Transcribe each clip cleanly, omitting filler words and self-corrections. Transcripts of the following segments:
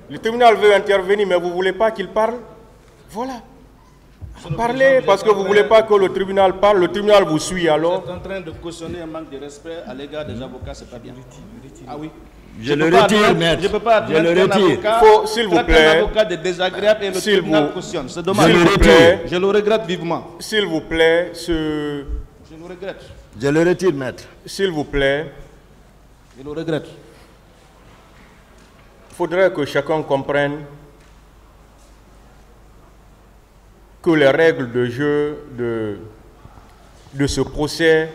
Le tribunal veut intervenir, mais vous ne voulez pas qu'il parle? Voilà. Parlez, parce que vous ne voulez pas que le tribunal parle. Le tribunal vous suit alors. Vous êtes en train de cautionner un manque de respect à l'égard des avocats, c'est pas bien. Ah oui. Je le retire, maître. Je ne peux pas admettre qu'un avocat, s'il vous plaît, un avocat de désagréable et le tribunal cautionne. C'est dommage. S'il vous plaît, je le regrette vivement. S'il vous plaît, Je le regrette. Je le retire, maître. S'il vous plaît. Je le regrette. Il faudrait que chacun comprenne que les règles de jeu de ce procès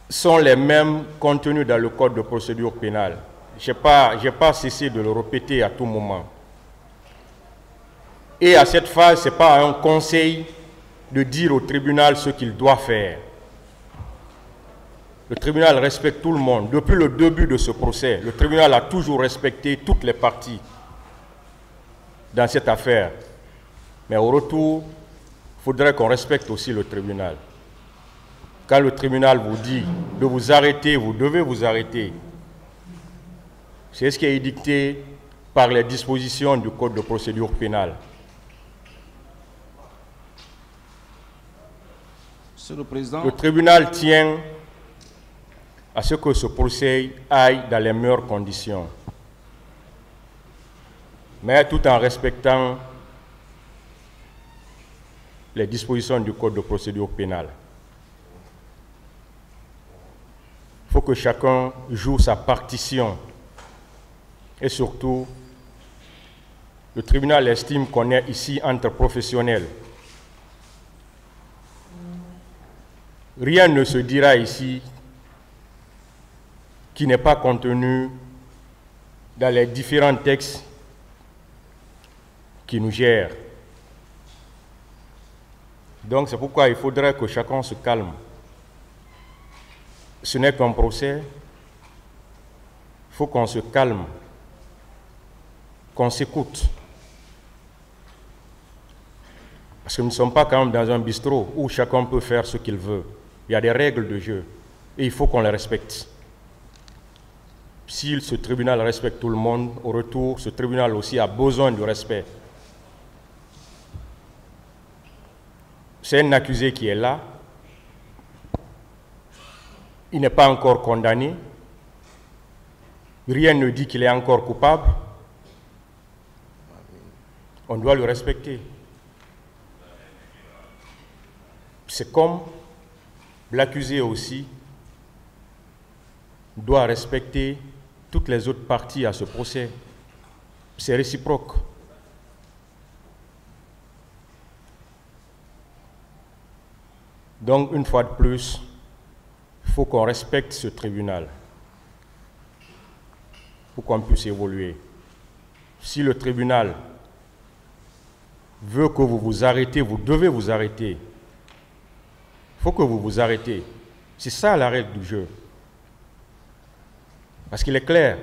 sont les mêmes contenues dans le Code de procédure pénale. Je n'ai pas cessé de le répéter à tout moment. Et à cette phase, ce n'est pas un conseil de dire au tribunal ce qu'il doit faire. Le tribunal respecte tout le monde. Depuis le début de ce procès, le tribunal a toujours respecté toutes les parties dans cette affaire. Mais au retour, il faudrait qu'on respecte aussi le tribunal. Quand le tribunal vous dit de vous arrêter, vous devez vous arrêter. C'est ce qui est dicté par les dispositions du Code de procédure pénale. Monsieur le Président, le tribunal tient à ce que ce procès aille dans les meilleures conditions, mais tout en respectant les dispositions du Code de procédure pénale. Il faut que chacun joue sa partition. Et surtout, le tribunal estime qu'on est ici entre professionnels. Rien ne se dira ici qui n'est pas contenu dans les différents textes qui nous gèrent. Donc c'est pourquoi il faudrait que chacun se calme. Ce n'est qu'un procès. Il faut qu'on se calme, qu'on s'écoute. Parce que nous ne sommes pas quand même dans un bistrot où chacun peut faire ce qu'il veut. Il y a des règles de jeu et il faut qu'on les respecte. Si ce tribunal respecte tout le monde, au retour, ce tribunal aussi a besoin du respect. C'est un accusé qui est là. Il n'est pas encore condamné. Rien ne dit qu'il est encore coupable. On doit le respecter. C'est comme l'accusé aussi doit respecter toutes les autres parties à ce procès. C'est réciproque. Donc, une fois de plus, il faut qu'on respecte ce tribunal pour qu'on puisse évoluer. Si le tribunal veut que vous vous arrêtez, vous devez vous arrêter. Il faut que vous vous arrêtez. C'est ça la règle du jeu. Parce qu'il est clair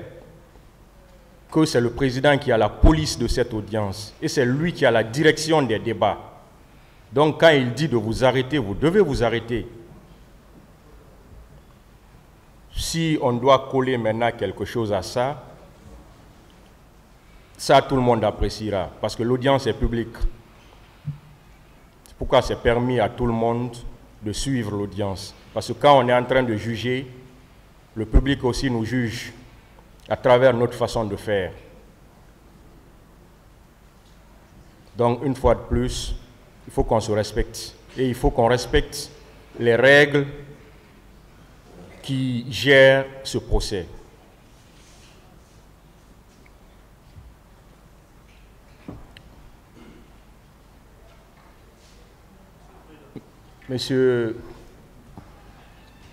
que c'est le président qui a la police de cette audience et c'est lui qui a la direction des débats. Donc quand il dit de vous arrêter, vous devez vous arrêter. Si on doit coller maintenant quelque chose à ça, ça tout le monde appréciera parce que l'audience est publique. C'est pourquoi c'est permis à tout le monde de suivre l'audience. Parce que quand on est en train de juger, le public aussi nous juge à travers notre façon de faire. Donc, une fois de plus, il faut qu'on se respecte. Et il faut qu'on respecte les règles qui gèrent ce procès. Monsieur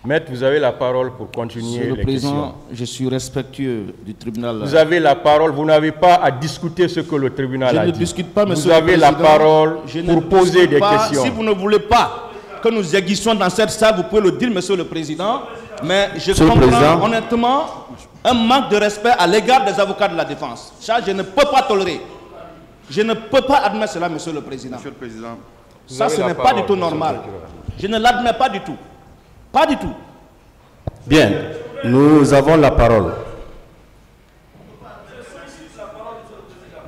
Maître, vous avez la parole pour continuer les questions. Monsieur le Président, je suis respectueux du tribunal. Vous avez la parole, vous n'avez pas à discuter ce que le tribunal a dit. Je ne discute pas, Monsieur le Président. Vous avez la parole pour poser des questions. Si vous ne voulez pas que nous aiguissions dans cette salle, vous pouvez le dire, Monsieur le Président. Mais je comprends honnêtement un manque de respect à l'égard des avocats de la défense. Ça, je ne peux pas tolérer. Je ne peux pas admettre cela, Monsieur le Président. Monsieur le Président. Ça, ce n'est pas du tout normal. Je ne l'admets pas du tout. Pas du tout. Bien, nous avons la parole.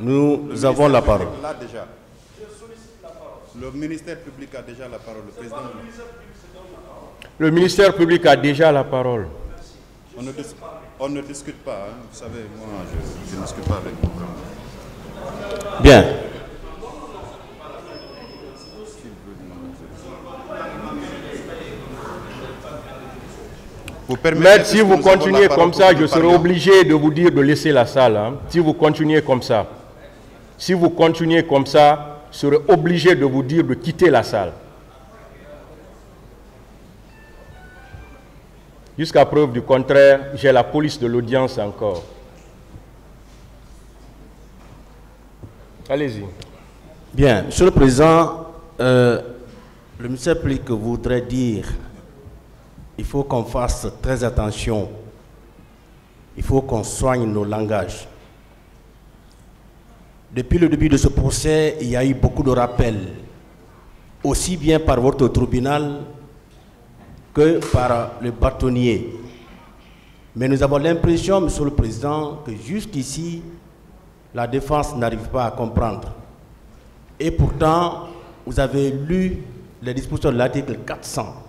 Nous avons la parole. Là déjà. Le ministère public a déjà la parole. Le président. Le ministère public a déjà la parole. On ne discute pas. Hein. Vous savez, moi, je ne discute pas avec vous. Bien. Mais si vous continuez comme ça, je serai obligé de vous dire de laisser la salle. Hein. Si vous continuez comme ça. Si vous continuez comme ça, je serai obligé de vous dire de quitter la salle. Jusqu'à preuve du contraire, j'ai la police de l'audience encore. Allez-y. Bien, Monsieur le Président, le ministère public voudrait dire il faut qu'on fasse très attention. Il faut qu'on soigne nos langages. Depuis le début de ce procès, il y a eu beaucoup de rappels, aussi bien par votre tribunal que par le bâtonnier. Mais nous avons l'impression, Monsieur le Président, que jusqu'ici, la défense n'arrive pas à comprendre. Et pourtant, vous avez lu les dispositions de l'article 400.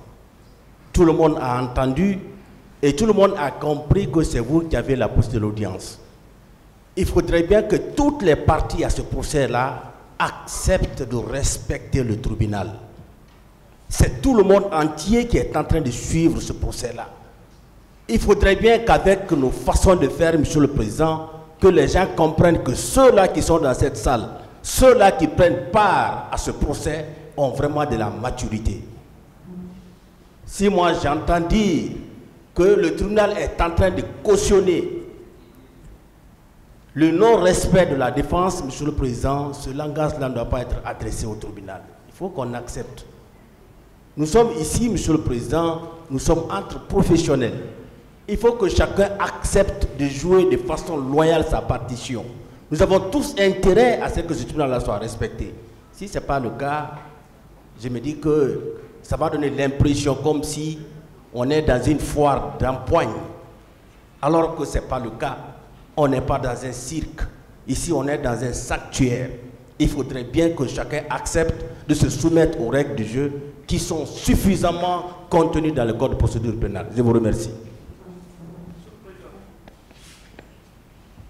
Tout le monde a entendu et tout le monde a compris que c'est vous qui avez la police de l'audience. Il faudrait bien que toutes les parties à ce procès-là acceptent de respecter le tribunal. C'est tout le monde entier qui est en train de suivre ce procès-là. Il faudrait bien qu'avec nos façons de faire, Monsieur le Président, que les gens comprennent que ceux-là qui sont dans cette salle, ceux-là qui prennent part à ce procès, ont vraiment de la maturité. Si moi j'entends dire que le tribunal est en train de cautionner le non-respect de la défense, Monsieur le Président, ce langage-là ne doit pas être adressé au tribunal. Il faut qu'on accepte. Nous sommes ici, Monsieur le Président, nous sommes entre professionnels. Il faut que chacun accepte de jouer de façon loyale sa partition. Nous avons tous intérêt à ce que ce tribunal-là soit respecté. Si ce n'est pas le cas, je me dis que ça va donner l'impression comme si on est dans une foire d'empoigne, alors que ce n'est pas le cas. On n'est pas dans un cirque. Ici, on est dans un sanctuaire. Il faudrait bien que chacun accepte de se soumettre aux règles du jeu qui sont suffisamment contenues dans le code de procédure pénale. Je vous remercie.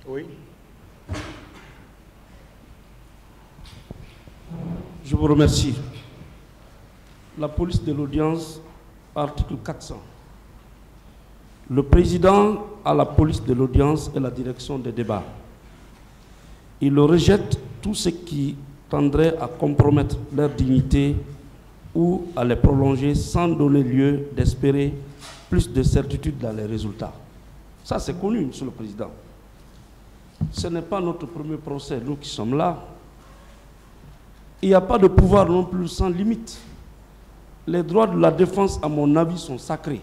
Oui. Je vous remercie. La police de l'audience, article 400. Le président a la police de l'audience et la direction des débats. Il rejette tout ce qui tendrait à compromettre leur dignité ou à les prolonger sans donner lieu d'espérer plus de certitude dans les résultats. Ça, c'est connu, Monsieur le Président. Ce n'est pas notre premier procès, nous qui sommes là. Il n'y a pas de pouvoir non plus sans limite. Les droits de la défense, à mon avis, sont sacrés.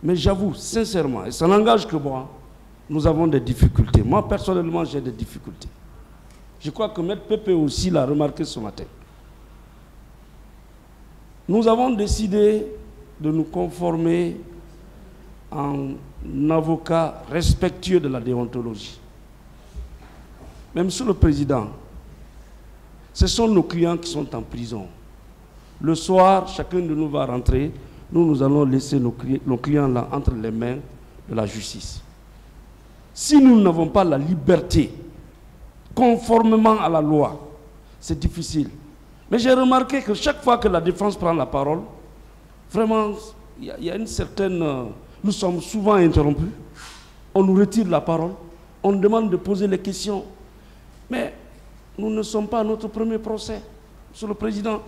Mais j'avoue, sincèrement, et ça n'engage que moi, nous avons des difficultés. Moi, personnellement, j'ai des difficultés. Je crois que M. Pépé aussi l'a remarqué ce matin. Nous avons décidé de nous conformer en avocat respectueux de la déontologie. Mais Monsieur le Président, ce sont nos clients qui sont en prison. Le soir, chacun de nous va rentrer. Nous allons laisser nos clients là entre les mains de la justice. Si nous n'avons pas la liberté, conformément à la loi, c'est difficile. Mais j'ai remarqué que chaque fois que la défense prend la parole, vraiment, il y a une certaine... nous sommes souvent interrompus. On nous retire la parole. On nous demande de poser les questions. Mais nous ne sommes pas à notre premier procès, Monsieur le Président.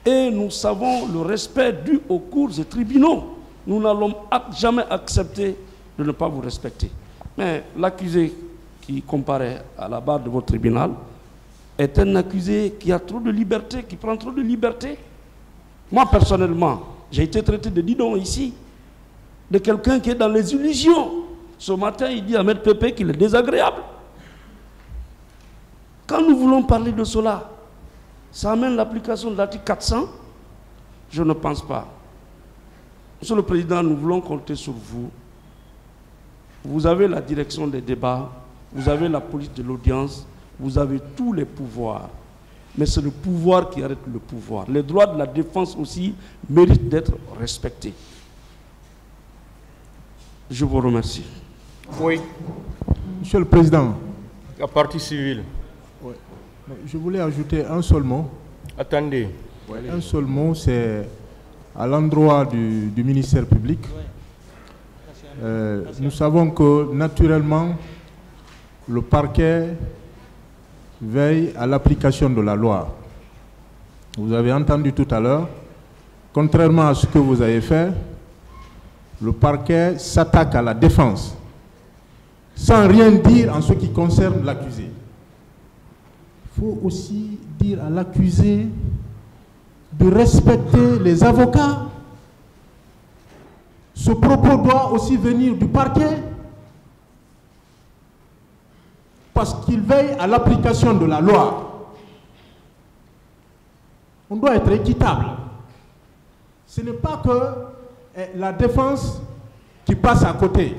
Et nous savons le respect dû aux cours et tribunaux. Nous n'allons jamais accepter de ne pas vous respecter. Mais l'accusé qui comparaît à la barre de votre tribunal est un accusé qui a trop de liberté, qui prend trop de liberté. Moi, personnellement, j'ai été traité de didon ici, de quelqu'un qui est dans les illusions. Ce matin, il dit à M. Pépé qu'il est désagréable. Quand nous voulons parler de cela, ça amène l'application de l'article 400? Je ne pense pas. Monsieur le Président, nous voulons compter sur vous. Vous avez la direction des débats, vous avez la police de l'audience, Vous avez tous les pouvoirs. Mais c'est le pouvoir qui arrête le pouvoir. Les droits de la défense aussi méritent d'être respectés. Je vous remercie. Oui. Monsieur le Président. La partie civile. Ouais. Je voulais ajouter un seul mot. Attendez. Un seul mot, c'est à l'endroit du ministère public. Nous savons que naturellement, le parquet veille à l'application de la loi. Vous avez entendu tout à l'heure, contrairement à ce que vous avez fait, le parquet s'attaque à la défense, sans rien dire en ce qui concerne l'accusé. Il faut aussi dire à l'accusé de respecter les avocats. Ce propos doit aussi venir du parquet, parce qu'il veille à l'application de la loi. On doit être équitable. Ce n'est pas que la défense qui passe à côté.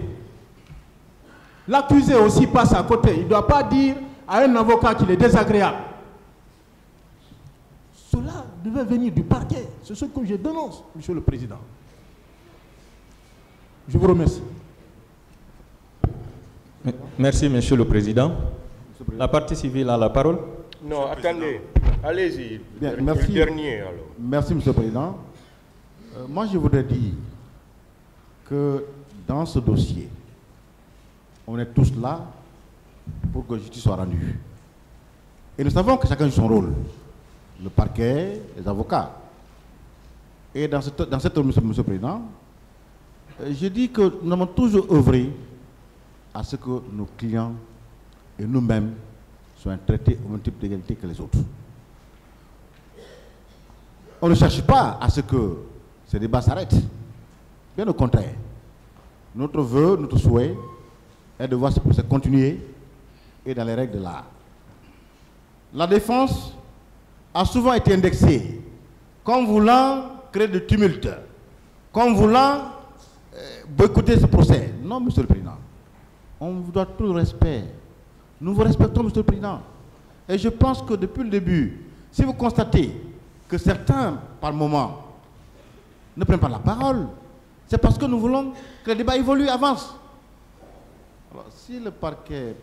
L'accusé aussi passe à côté. Il ne doit pas dire à un avocat qu'il est désagréable. Cela devait venir du parquet. C'est ce que je dénonce, Monsieur le Président. Je vous remercie. Merci, Monsieur le Président. La partie civile a la parole. Non, attendez. Allez-y. Merci. Le dernier, alors. Merci, Monsieur le Président. Moi, je voudrais dire que dans ce dossier, on est tous là pour que justice soit rendue. Et nous savons que chacun joue son rôle. Le parquet, les avocats. Et dans cette Monsieur le Président, je dis que nous avons toujours œuvré à ce que nos clients et nous-mêmes soient traités au même type d'égalité que les autres. On ne cherche pas à ce que ces débats s'arrêtent. Bien au contraire. Notre vœu, notre souhait est de voir ce procès continuer et dans les règles de l'art. La défense a souvent été indexée comme voulant créer de tumulte, comme voulant boycotter ce procès. Non, Monsieur le Président. On vous doit tout le respect. Nous vous respectons, Monsieur le Président. Et je pense que depuis le début, si vous constatez que certains, par moment, ne prennent pas la parole, c'est parce que nous voulons que le débat évolue, avance. Alors, si le parquet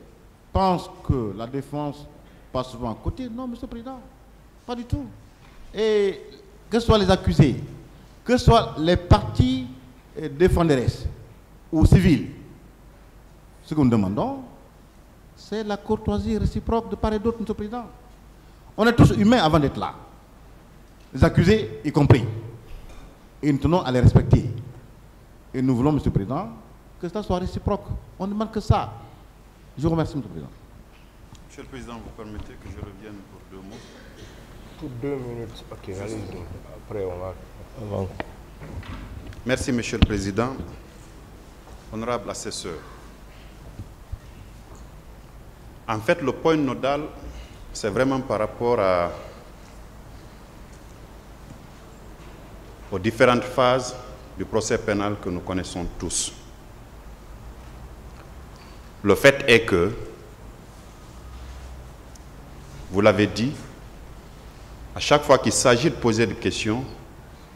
pense que la défense passe souvent à côté, non, Monsieur le Président, pas du tout. Et que ce soit les accusés, que ce soit les parties défenderesses ou civiles, ce que nous demandons, c'est la courtoisie réciproque de part et d'autre, Monsieur le Président. On est tous humains avant d'être là. Les accusés y compris. Et nous tenons à les respecter. Et nous voulons, Monsieur le Président, que ça soit réciproque. On ne demande que ça. Je vous remercie, Monsieur le Président. Monsieur le Président, vous permettez que je revienne pour 2 mots? Pour 2 minutes. Ok, allez-y. Après, on va... Merci, Monsieur le Président. Honorable assesseur. En fait, le point nodal, c'est vraiment par rapport aux différentes phases du procès pénal que nous connaissons tous. Le fait est que, vous l'avez dit, à chaque fois qu'il s'agit de poser des questions,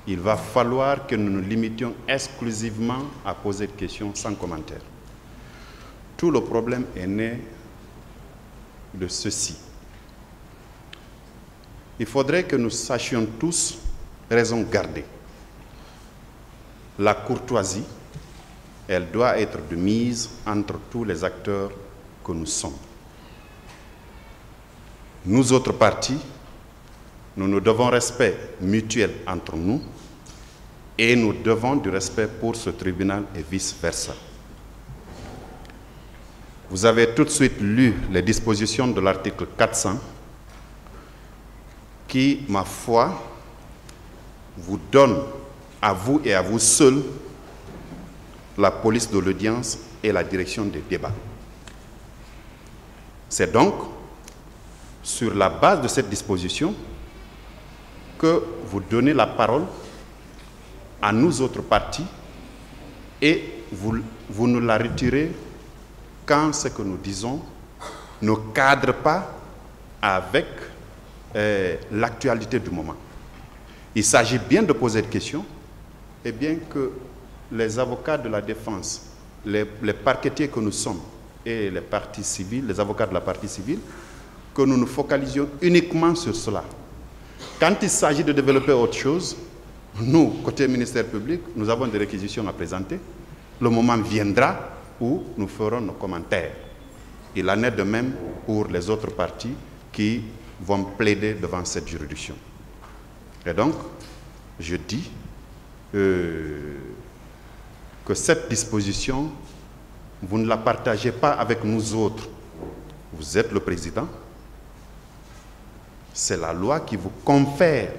il va falloir que nous nous limitions exclusivement à poser des questions sans commentaire. Tout le problème est né de ceci. Il faudrait que nous sachions tous raison garder. La courtoisie, elle doit être de mise entre tous les acteurs que nous sommes. Nous autres partis, nous nous devons respect mutuel entre nous et nous devons du respect pour ce tribunal et vice-versa. Vous avez tout de suite lu les dispositions de l'article 400 qui, ma foi, vous donne à vous et à vous seuls la police de l'audience et la direction des débats. C'est donc sur la base de cette disposition que vous donnez la parole à nous autres partis et vous nous la retirez quand ce que nous disons ne cadre pas avec l'actualité du moment. Il s'agit bien de poser des questions, et bien que les avocats de la défense, les parquetiers que nous sommes, et les parties civiles, les avocats de la partie civile, que nous nous focalisions uniquement sur cela. Quand il s'agit de développer autre chose, nous, côté ministère public, nous avons des réquisitions à présenter. Le moment viendra où nous ferons nos commentaires. Il en est de même pour les autres parties qui vont plaider devant cette juridiction. Et donc, je dis que cette disposition, vous ne la partagez pas avec nous autres. Vous êtes le président. C'est la loi qui vous confère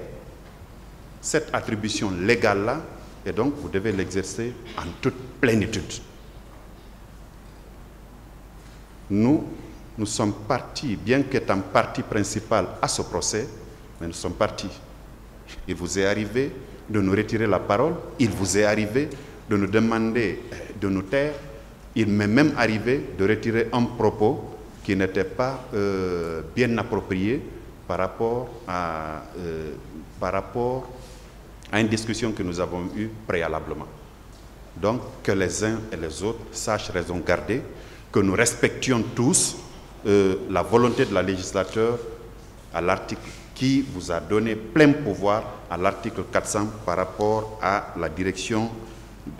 cette attribution légale-là, et donc vous devez l'exercer en toute plénitude. Nous sommes partis, bien qu'étant partie principale à ce procès, mais nous sommes partis. Il vous est arrivé de nous retirer la parole, il vous est arrivé de nous demander de nous taire, il m'est même arrivé de retirer un propos qui n'était pas bien approprié par rapport à une discussion que nous avons eue préalablement. Donc, que les uns et les autres sachent raison garder, que nous respections tous la volonté de la législature à l'article qui vous a donné plein pouvoir à l'article 400 par rapport à la direction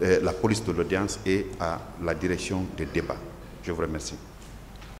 de la police de l'audience et à la direction des débats. Je vous remercie.